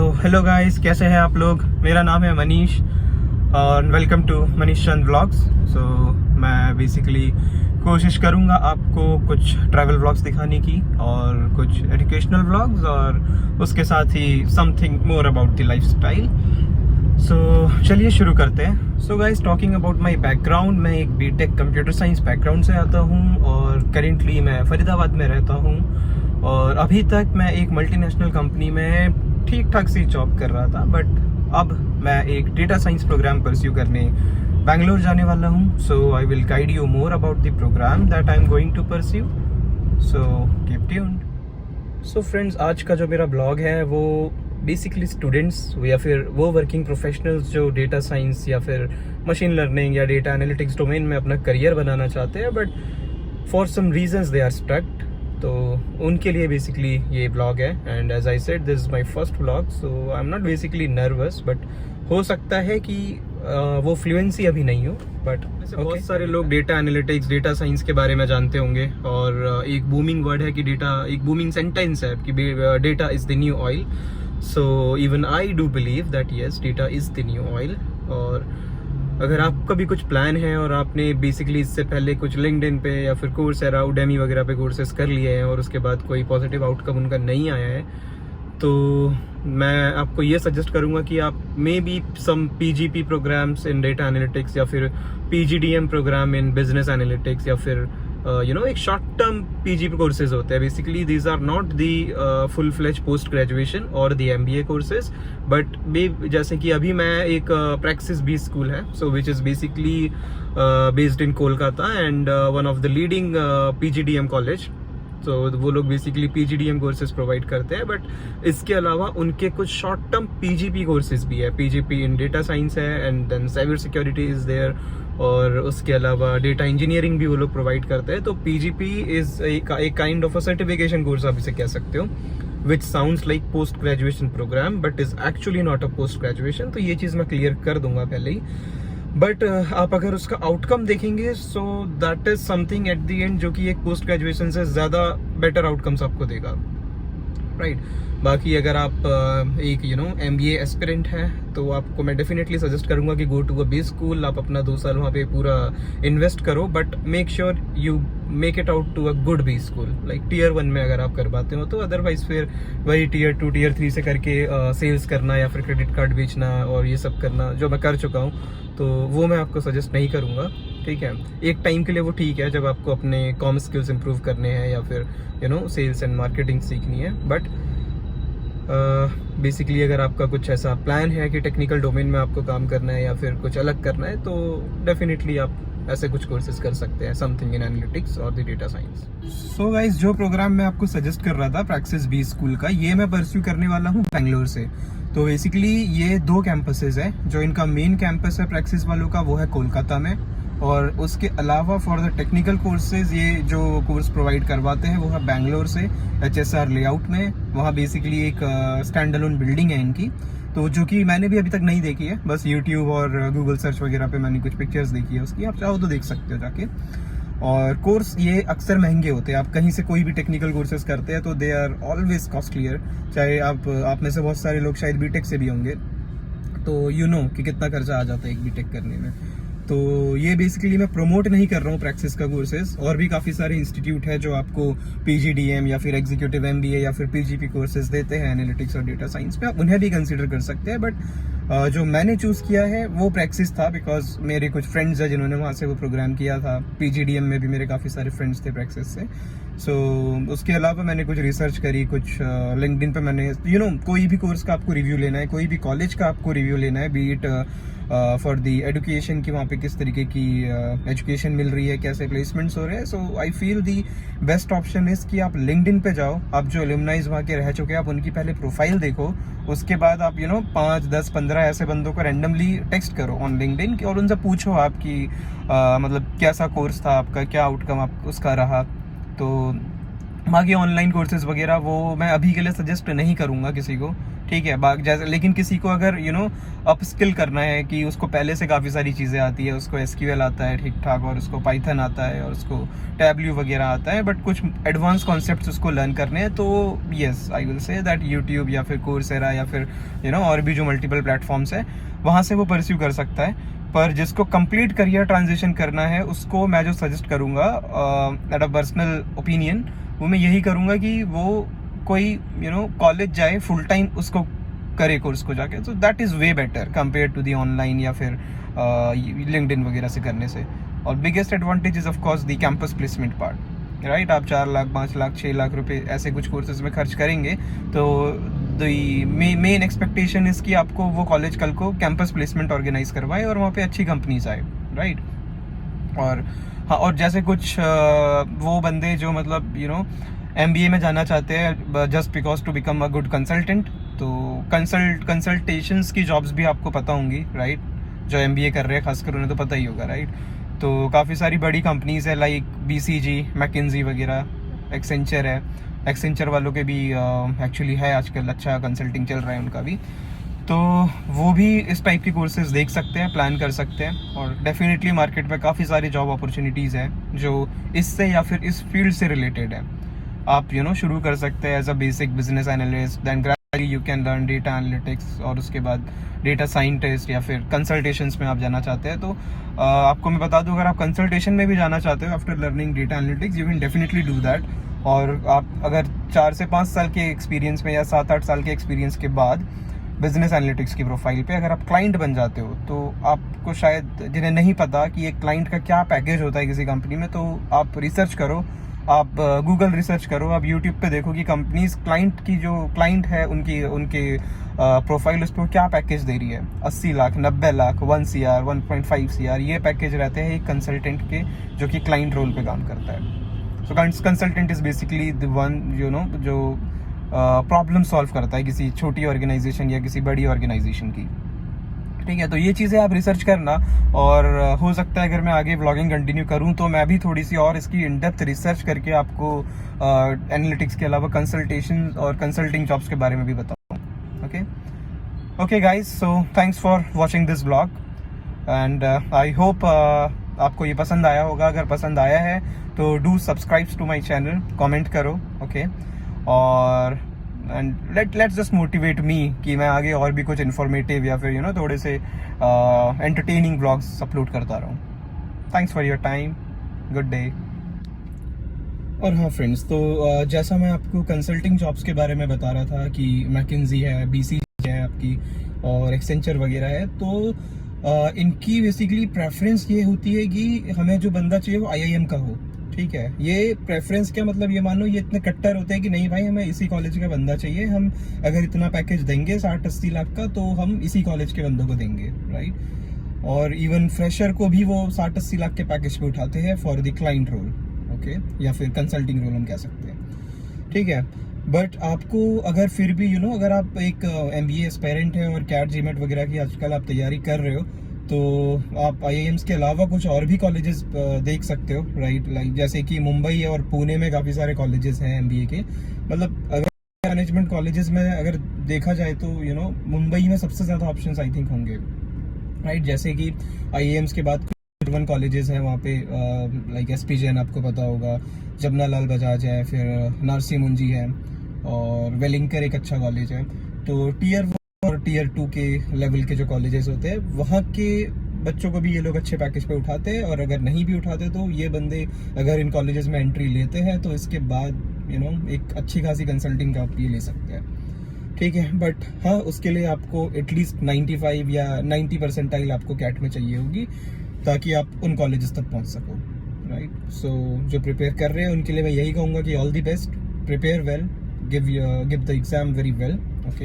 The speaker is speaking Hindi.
सो हेलो गाइस, कैसे हैं आप लोग। मेरा नाम है मनीष और welcome to Manish Chand vlogs. So मैं बेसिकली कोशिश करूंगा आपको कुछ ट्रैवल व्लॉग्स दिखाने की और कुछ एजुकेशनल व्लॉग्स और उसके साथ ही something more about the lifestyle. So चलिए शुरू करते हैं। So guys, talking about my background, मैं एक बीटेक कंप्यूटर साइंस बैकग्राउंड से आता हूँ और करेंटली मैं फरीदाबाद में रहता हूँ। और अभी तक मैं एक मल्टीनेशनल कंपनी में ठीक ठाक सी जॉब कर रहा था, बट अब मैं एक डेटा साइंस प्रोग्राम परस्यू करने बैंगलोर जाने वाला हूँ। So I will guide you more about the programme that I am going to pursue. So keep tuned. So friends, आज का जो मेरा ब्लॉग है वो बेसिकली स्टूडेंट्स या फिर वो वर्किंग प्रोफेशनल्स जो डेटा साइंस या फिर मशीन लर्निंग या डेटा एनालिटिक्स डोमेन में अपना करियर बनाना चाहते हैं, but for some reasons they are stuck. तो उनके लिए बेसिकली ये ब्लॉग है। And as I said, this is my first blog, so I am not basically nervous, but हो सकता है कि वो फ्लुएंसी अभी नहीं हो। बट बहुत सारे लोग डेटा एनालिटिक्स, डेटा साइंस के बारे में जानते होंगे और एक बूमिंग वर्ड है कि डेटा, एक बूमिंग सेंटेंस है कि data is the new oil. So even I do believe that yes, data is the new oil. और अगर आपका भी कुछ प्लान है और आपने बेसिकली इससे पहले कुछ लिंक्डइन पे या फिर कोर्सेरा, उडेमी वगैरह पे कोर्सेज कर लिए हैं और उसके बाद कोई पॉजिटिव आउटकम उनका नहीं आया है, तो मैं आपको ये सजेस्ट करूंगा कि आप maybe some PGP programmes in data analytics या फिर PGDM programme in business analytics या फिर एक शॉर्ट टर्म पीजीपी कोर्सेज होते हैं। Basically these are not the full fledge post graduation और दी एमबीए कोर्सेज, बट जैसे कि अभी मैं एक प्रैक्सिस बी स्कूल है, so which is basically based in Kolkata and one of the leading PGDM college. तो वो लोग बेसिकली पीजीडीएम कोर्सेज प्रोवाइड करते हैं, बट इसके अलावा उनके कुछ शॉर्ट टर्म पीजीपी कोर्सेज भी है। पीजीपी इन डेटा साइंस है and then cyber security is there, और उसके अलावा डेटा इंजीनियरिंग भी वो लोग प्रोवाइड करते हैं। तो पीजीपी इज एक kind of a certification course, आप इसे कह सकते हो, which sounds like post graduation programme but is actually not a post graduation. तो ये चीज़ मैं क्लियर कर दूंगा पहले ही। बट आप अगर उसका आउटकम देखेंगे, so that is something at the end जो कि एक पोस्ट ग्रेजुएशन से ज़्यादा बेटर आउटकम्स आपको देगा, राइट। बाकी अगर आप एक एमबीए एस्पिरेंट हैं तो आपको मैं डेफिनेटली सजेस्ट करूंगा कि go to a B school. आप अपना 2 साल वहाँ पे पूरा इन्वेस्ट करो, but make sure you make it out to a good B school, like tier 1 में अगर आप कर पाते हो तो। अदरवाइज फिर वही टीयर 2 टीयर 3 से करके सेल्स करना या फिर क्रेडिट कार्ड बेचना और ये सब करना जो मैं कर चुका हूँ, तो वो मैं आपको सजेस्ट नहीं करूँगा, ठीक है। एक टाइम के लिए वो ठीक है जब आपको अपने कॉम स्किल्स इंप्रूव करने हैं या फिर सेल्स एंड मार्केटिंग सीखनी है। बट बेसिकली अगर आपका कुछ ऐसा प्लान है कि टेक्निकल डोमेन में आपको काम करना है या फिर कुछ अलग करना है, तो डेफिनेटली आप ऐसे कुछ कोर्सेज कर सकते हैं, समथिंग इन एनालिटिक्स और the data science. So guys, जो प्रोग्राम मैं आपको सजेस्ट कर रहा था प्रैक्सिस बी स्कूल का, ये मैं परस्यू करने वाला हूँ बैंगलोर से। तो बेसिकली ये 2 कैंपसेज है। जो इनका मेन कैंपस है प्रैक्सिस वालों का, वो है कोलकाता में, और उसके अलावा फॉर द टेक्निकल कोर्सेज ये जो कोर्स प्रोवाइड करवाते हैं वो है बैंगलोर से HSR लेआउट में। वहाँ बेसिकली एक स्टैंड अलोन बिल्डिंग है इनकी, तो जो कि मैंने भी अभी तक नहीं देखी है, बस यूट्यूब और गूगल सर्च वगैरह पे मैंने कुछ पिक्चर्स देखी है उसकी, आप चाहो तो देख सकते हो जाके। और कोर्स ये अक्सर महंगे होते हैं। आप कहीं से कोई भी टेक्निकल कोर्सेज करते हैं तो दे आर ऑलवेज कॉस्टलियर। चाहे आप में से बहुत सारे लोग शायद बीटेक से भी होंगे, तो कि कितना खर्चा आ जाता है एक बीटेक करने में। तो ये बेसिकली मैं प्रमोट नहीं कर रहा हूँ प्रैक्सिस का कोर्सेज, और भी काफ़ी सारे इंस्टीट्यूट है जो आपको पीजीडीएम या फिर एग्जीक्यूटिव एमबीए या फिर पीजीपी कोर्सेज देते हैं एनालिटिक्स और डेटा साइंस पे, आप उन्हें भी कंसीडर कर सकते हैं। बट जो मैंने चूज़ किया है वो प्रैक्सिस था, बिकॉज मेरे कुछ फ्रेंड्स हैं जिन्होंने वहाँ से वो प्रोग्राम किया था। पीजीडीएम में भी मेरे काफ़ी सारे फ्रेंड्स थे प्रैक्सिस से। सो उसके अलावा मैंने कुछ रिसर्च करी, कुछ लिंक्डइन पे मैंने कोई भी कोर्स का आपको रिव्यू लेना है, कोई भी कॉलेज का आपको रिव्यू लेना है, B it for the education की वहाँ पे किस तरीके की एजुकेशन मिल रही है, कैसे प्लेसमेंट्स हो रहे हैं। So I feel the best option is कि आप लिंक्डइन पे जाओ, आप जो एलुमनाइज वहाँ के रह चुके हैं आप उनकी पहले प्रोफाइल देखो, उसके बाद आप 5, 10, 15 ऐसे बंदों को रैंडमली टेक्स्ट करो ऑन लिंक्डइन और उनसे पूछो आपकी मतलब कैसा कोर्स था आपका, क्या आउटकम आप उसका रहा। तो बाकी ऑनलाइन कोर्सेज वगैरह वो मैं अभी के लिए सजेस्ट नहीं करूँगा किसी को, ठीक है। जैसे लेकिन किसी को अगर अप स्किल करना है कि उसको पहले से काफ़ी सारी चीज़ें आती है, उसको SQL आता है ठीक ठाक, और उसको पाइथन आता है, और उसको टैबल्यू वगैरह आता है, बट कुछ एडवांस कॉन्सेप्ट्स उसको लर्न करने हैं, तो yes I will say that YouTube या फिर कोर्सेरा या फिर और भी जो मल्टीपल प्लेटफॉर्म्स है वहाँ से वो परस्यू कर सकता है। पर जिसको कंप्लीट करियर ट्रांजिशन करना है उसको मैं जो सजेस्ट करूँगा एट अ पर्सनल ओपिनियन, वो मैं यही करूँगा कि वो कोई कॉलेज जाए, फुल टाइम उसको करे कोर्स को जाके, तो that is way better compare to the online या फिर लिंक्डइन वगैरह से करने से। और biggest advantage is of course the campus placement part, right. आप 4 लाख 5 लाख 6 लाख रुपए ऐसे कुछ कोर्सेज में खर्च करेंगे, तो दी मेन एक्सपेक्टेशन इज़ कि आपको वो कॉलेज कल को कैंपस प्लेसमेंट ऑर्गेनाइज करवाए और वहाँ पे अच्छी कंपनीज आए, राइट। और हाँ, और जैसे कुछ वो बंदे जो मतलब MBA में जाना चाहते हैं just because to become a good consultant, तो कंसल्टेशंस की जॉब्स भी आपको पता होंगी, राइट। जो MBA कर रहे हैं खासकर उन्हें तो पता ही होगा, राइट। तो काफ़ी सारी बड़ी कंपनीज है लाइक BCG, मैकिन्जी वगैरह, एक्सेंचर है। एक्सेंचर वालों के भी एक्चुअली है आजकल अच्छा कंसल्टिंग चल रहा है उनका भी, तो वो भी इस टाइप के कोर्सेज देख सकते हैं, प्लान कर सकते हैं। और डेफिनेटली मार्केट में काफ़ी सारी जॉब अपॉर्चुनिटीज़ हैं जो इससे या फिर इस फील्ड से रिलेटेड है। आप शुरू कर सकते हैं as a basic business analyst, then gradually you can learn data analytics, और उसके बाद डेटा साइंटिस्ट या फिर कंसल्टेशंस में आप जाना चाहते हैं तो आपको मैं बता दूं, अगर आप कंसल्टेशन में भी जाना चाहते हो after learning data analytics, you can definitely do that. और आप अगर 4 से 5 साल के एक्सपीरियंस में या 7-8 साल के एक्सपीरियंस के बाद बिजनेस एनालिटिक्स की प्रोफाइल पे अगर आप क्लाइंट बन जाते हो, तो आपको शायद जिन्हें नहीं पता कि एक क्लाइंट का क्या पैकेज होता है किसी कंपनी में, तो आप रिसर्च करो, आप गूगल रिसर्च करो, आप यूट्यूब पे देखो कि कंपनीज क्लाइंट की जो क्लाइंट है उनके प्रोफाइल उस पर क्या पैकेज दे रही है। 80 लाख 90 लाख 1 CR 1.5 CR ये पैकेज रहते हैं एक कंसल्टेंट के जो कि क्लाइंट रोल पे काम करता है। So consultant is basically the one जो प्रॉब्लम सॉल्व करता है किसी छोटी ऑर्गेनाइजेशन या किसी बड़ी ऑर्गेनाइजेशन की, ठीक है। तो ये चीज़ें आप रिसर्च करना, और हो सकता है अगर मैं आगे व्लॉगिंग कंटिन्यू करूँ तो मैं भी थोड़ी सी और इसकी इन डेप्थ रिसर्च करके आपको एनालिटिक्स के अलावा कंसल्टेशन और कंसल्टिंग जॉब्स के बारे में भी बताऊँ। Okay guys, so thanks for watching this vlog, and I hope आपको ये पसंद आया होगा। अगर पसंद आया है तो do subscribe to my channel, comment करो, ओके। और and let's just motivate me कि मैं आगे और भी कुछ इन्फॉर्मेटिव या फिर थोड़े से एंटरटेनिंग ब्लॉग्स अपलोड करता रहूँ। Thanks for your time, good day. और हाँ फ्रेंड्स, तो जैसा मैं आपको कंसल्टिंग जॉब्स के बारे में बता रहा था कि मैकिन्जी है, BCG है आपकी, और एक्सेंचर वगैरह है, तो इनकी बेसिकली प्रेफरेंस ये होती है कि हमें जो बंदा चाहिए वो IIM का हो, ठीक है। ये प्रेफरेंस क्या मतलब, ये मानो ये इतने कट्टर होते हैं कि नहीं भाई हमें इसी कॉलेज का बंदा चाहिए, हम अगर इतना पैकेज देंगे 60-80 लाख का तो हम इसी कॉलेज के बंदों को देंगे, राइट। और इवन फ्रेशर को भी वो 60-80 लाख के पैकेज पे उठाते हैं for the client role, okay, या फिर कंसल्टिंग रोल हम कह सकते हैं, ठीक है। बट आपको अगर फिर भी अगर आप एक MBA एस्पायरेंट है और CAT GMAT वगैरह की आजकल आप तैयारी कर रहे हो, तो आप IIMs के अलावा कुछ और भी कॉलेजेस देख सकते हो, राइट। लाइक जैसे कि मुंबई और पुणे में काफ़ी सारे कॉलेजेस हैं MBA के, मतलब अगर मैनेजमेंट कॉलेजेस में अगर देखा जाए तो मुंबई में सबसे ज़्यादा ऑप्शंस आई थिंक होंगे, राइट। जैसे कि IIMs के बाद वन कॉलेजेस हैं वहाँ पे, लाइक SP जैन आपको पता होगा, जमनालाल बजाज है, फिर नरसी मुंजी है, और वेलिंगकर एक अच्छा कॉलेज है। तो Tier 1 और Tier 2 के लेवल के जो कॉलेजेस होते हैं वहाँ के बच्चों को भी ये लोग अच्छे पैकेज पे उठाते हैं, और अगर नहीं भी उठाते तो ये बंदे अगर इन कॉलेजेस में एंट्री लेते हैं तो इसके बाद एक अच्छी खासी कंसल्टिंग जॉब भी ले सकते हैं, ठीक है। बट हाँ, उसके लिए आपको एटलीस्ट 95 या 90 परसेंटाइल आपको CAT में चाहिए होगी ताकि आप उन कॉलेजेस तक पहुंच सको, राइट। सो जो प्रिपेयर कर रहे हैं उनके लिए मैं यही कहूँगा कि all the best, prepare well, give the exam very well, okay.